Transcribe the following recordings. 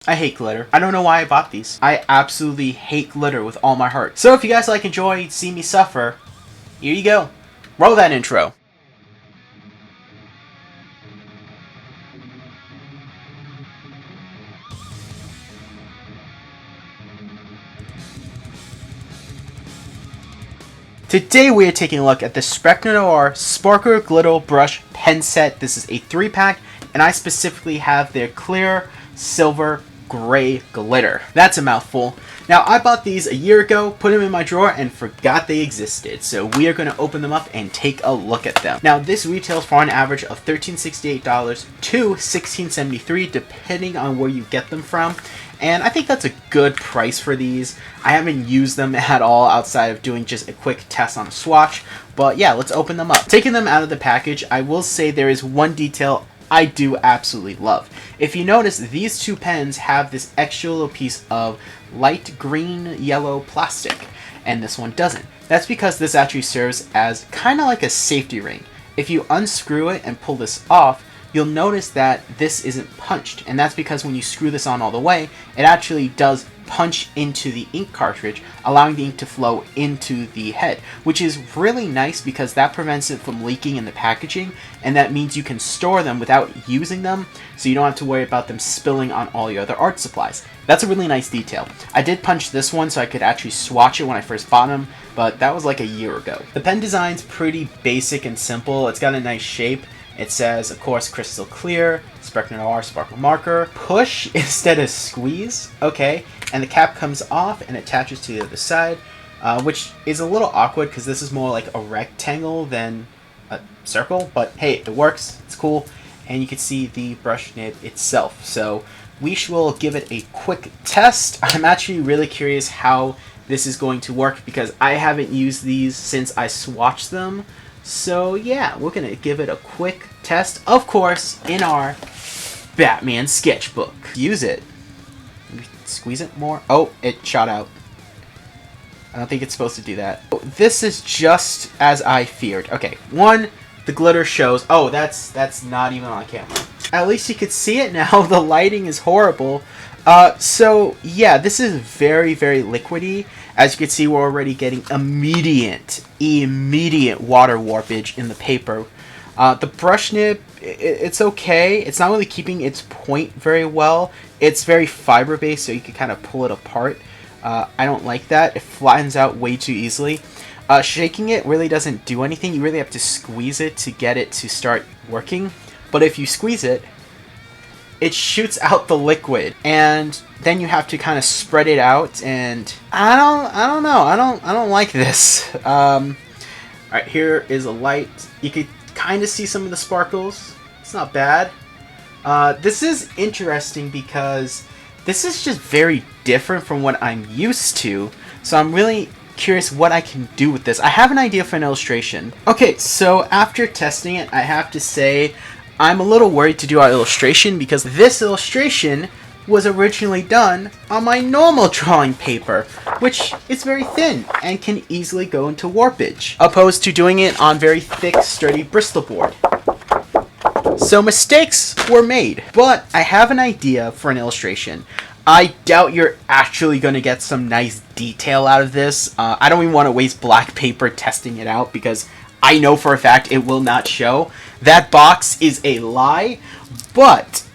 I hate glitter. I don't know why I bought these. I absolutely hate glitter with all my heart. So if you guys enjoy see me suffer, here you go. Roll that intro. Today we are taking a look at the Spidersona Noir Sparkler Glitter Brush Pen Set. This is a 3-pack, and I specifically have their clear, silver, gray glitter. That's a mouthful. Now, I bought these a year ago, put them in my drawer, and forgot they existed. So we are going to open them up and take a look at them. Now, this retails for an average of $13.68 to $16.73, depending on where you get them from. And I think that's a good price for these. I haven't used them at all outside of doing just a quick test on a swatch. But yeah, let's open them up. Taking them out of the package, I will say there is one detail I do absolutely love. If you notice, these two pens have this extra little piece of light green yellow plastic, and this one doesn't. That's because this actually serves as kind of like a safety ring. If you unscrew it and pull this off, you'll notice that this isn't punched, and that's because when you screw this on all the way, it actually does punch into the ink cartridge, allowing the ink to flow into the head, which is really nice because that prevents it from leaking in the packaging, and that means you can store them without using them, so you don't have to worry about them spilling on all your other art supplies. That's a really nice detail. I did punch this one so I could actually swatch it when I first bought them, but that was like a year ago. The pen design's pretty basic and simple. It's got a nice shape. It says, of course, crystal clear, Spidersona Noir sparkle marker, push instead of squeeze, okay, and the cap comes off and attaches to the other side, which is a little awkward because this is more like a rectangle than a circle, but hey, it works, it's cool, and you can see the brush nib itself. So we will give it a quick test. I'm actually really curious how this is going to work because I haven't used these since I swatched them. So yeah, we're gonna give it a quick test, of course, in our Batman sketchbook. Use it. Squeeze it more. Oh, it shot out. I don't think it's supposed to do that. This is just as I feared. Okay, one, the glitter shows. Oh, that's not even on camera. At least you could see it now. The lighting is horrible. So yeah, this is very, very liquidy. As you can see, we're already getting immediate water warpage in the paper. The brush nib, it's okay. It's not really keeping its point very well. It's very fiber-based, so you can kind of pull it apart. I don't like that. It flattens out way too easily. Shaking it really doesn't do anything. You really have to squeeze it to get it to start working. But if you squeeze it, it shoots out the liquid, and then you have to kind of spread it out, and I don't know. I don't like this. Alright, here is a light. You could kind of see some of the sparkles. It's not bad. This is interesting because this is just very different from what I'm used to, so I'm really curious what I can do with this. I have an idea for an illustration. Okay, so after testing it, I have to say I'm a little worried to do our illustration because this illustration was originally done on my normal drawing paper, which is very thin and can easily go into warpage, opposed to doing it on very thick, sturdy Bristol board. So mistakes were made, but I have an idea for an illustration. I doubt you're actually going to get some nice detail out of this. I don't even want to waste black paper testing it out because I know for a fact it will not show. That box is a lie, but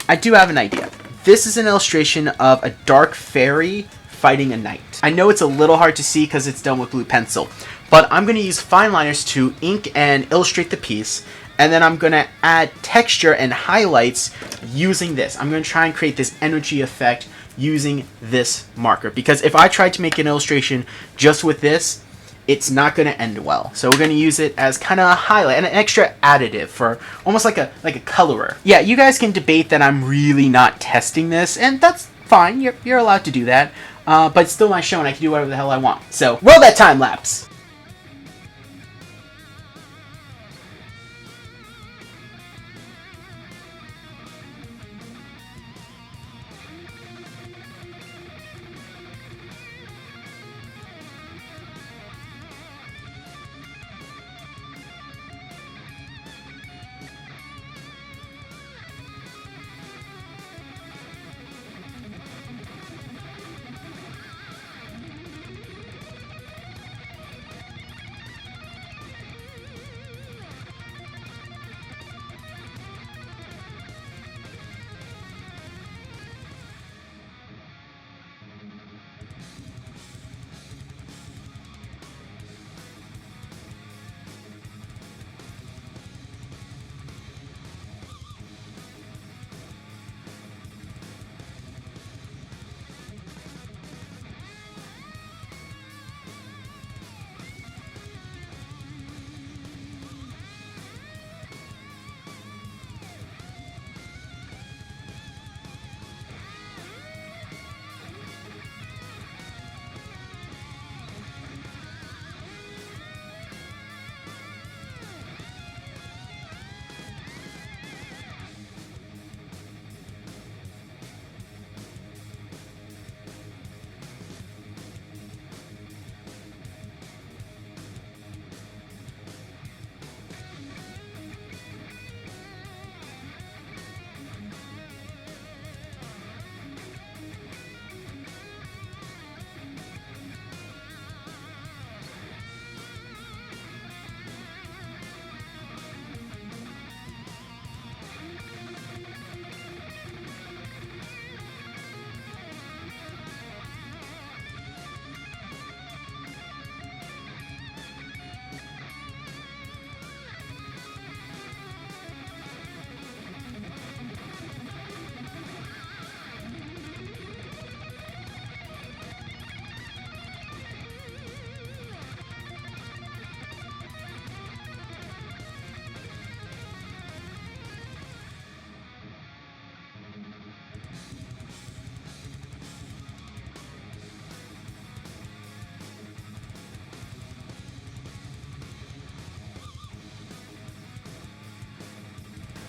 I do have an idea. This is an illustration of a dark fairy fighting a knight. I know it's a little hard to see because it's done with blue pencil, but I'm going to use Fineliners to ink and illustrate the piece, and then I'm going to add texture and highlights using this. I'm going to try and create this energy effect using this marker, because if I tried to make an illustration just with this, it's not going to end well. So we're going to use it as kind of a highlight and an extra additive for almost like a colorer. Yeah, you guys can debate that I'm really not testing this, and that's fine. You're allowed to do that. But it's still my show and I can do whatever the hell I want. So roll that time lapse.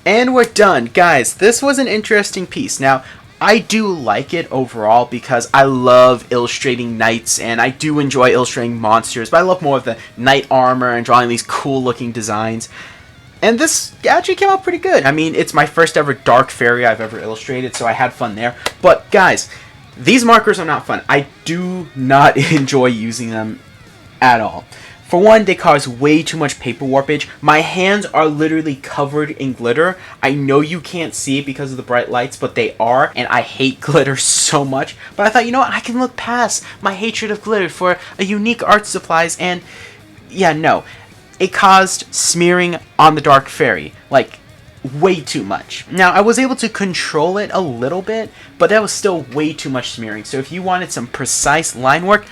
And we're done. Guys, this was an interesting piece. Now, I do like it overall because I love illustrating knights and I do enjoy illustrating monsters, but I love more of the knight armor and drawing these cool looking designs. And this actually came out pretty good. I mean, it's my first ever dark fairy I've ever illustrated, so I had fun there. But guys, these markers are not fun. I do not enjoy using them at all. For one, they cause way too much paper warpage. My hands are literally covered in glitter. I know you can't see it because of the bright lights, but they are, and I hate glitter so much. But I thought, you know what, I can look past my hatred of glitter for a unique art supplies, and yeah, no. It caused smearing on the Dark Fairy, like, way too much. Now, I was able to control it a little bit, but that was still way too much smearing. So if you wanted some precise line work,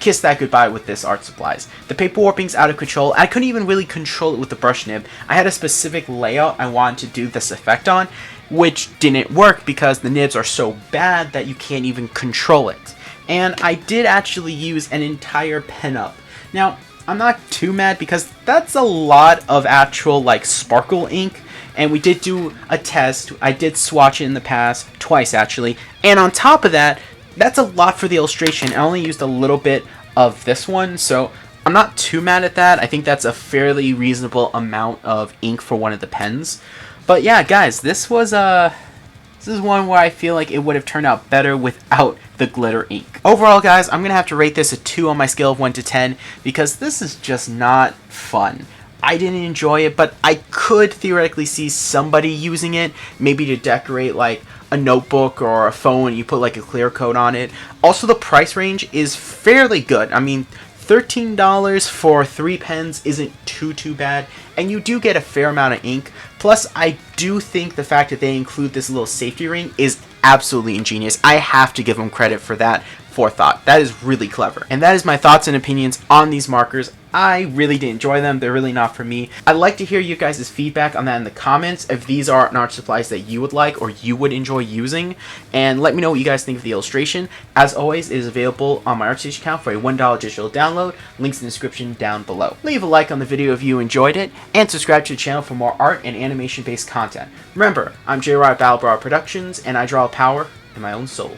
kiss that goodbye with this art supplies. The paper warping's out of control. I couldn't even really control it with the brush nib. I had a specific layout I wanted to do this effect on, which didn't work because the nibs are so bad that you can't even control it. And I did actually use an entire pen up. Now, I'm not too mad because that's a lot of actual like sparkle ink, and we did do a test. I did swatch it in the past, twice actually, and on top of that, that's a lot for the illustration. I only used a little bit of this one, so I'm not too mad at that. I think that's a fairly reasonable amount of ink for one of the pens. But yeah, guys, this is one where I feel like it would have turned out better without the glitter ink. Overall, guys, I'm going to have to rate this a 2 on my scale of 1 to 10 because this is just not fun. I didn't enjoy it, but I could theoretically see somebody using it, maybe to decorate like a notebook or a phone, you put like a clear coat on it. Also, the price range is fairly good. I mean, $13 for 3 pens isn't too bad, and you do get a fair amount of ink. Plus, I do think the fact that they include this little safety ring is absolutely ingenious. I have to give them credit for that forethought. That is really clever. And that is my thoughts and opinions on these markers. I really did enjoy them. They're really not for me. I'd like to hear you guys' feedback on that in the comments, if these are art supplies that you would like or you would enjoy using, and let me know what you guys think of the illustration. As always, it is available on my ArtStation account for a $1 digital download. Links in the description down below. Leave a like on the video if you enjoyed it, and subscribe to the channel for more art and animation based content. Remember, I'm J.R. at BATTLEBRAWLERproductions, and I draw power in my own soul.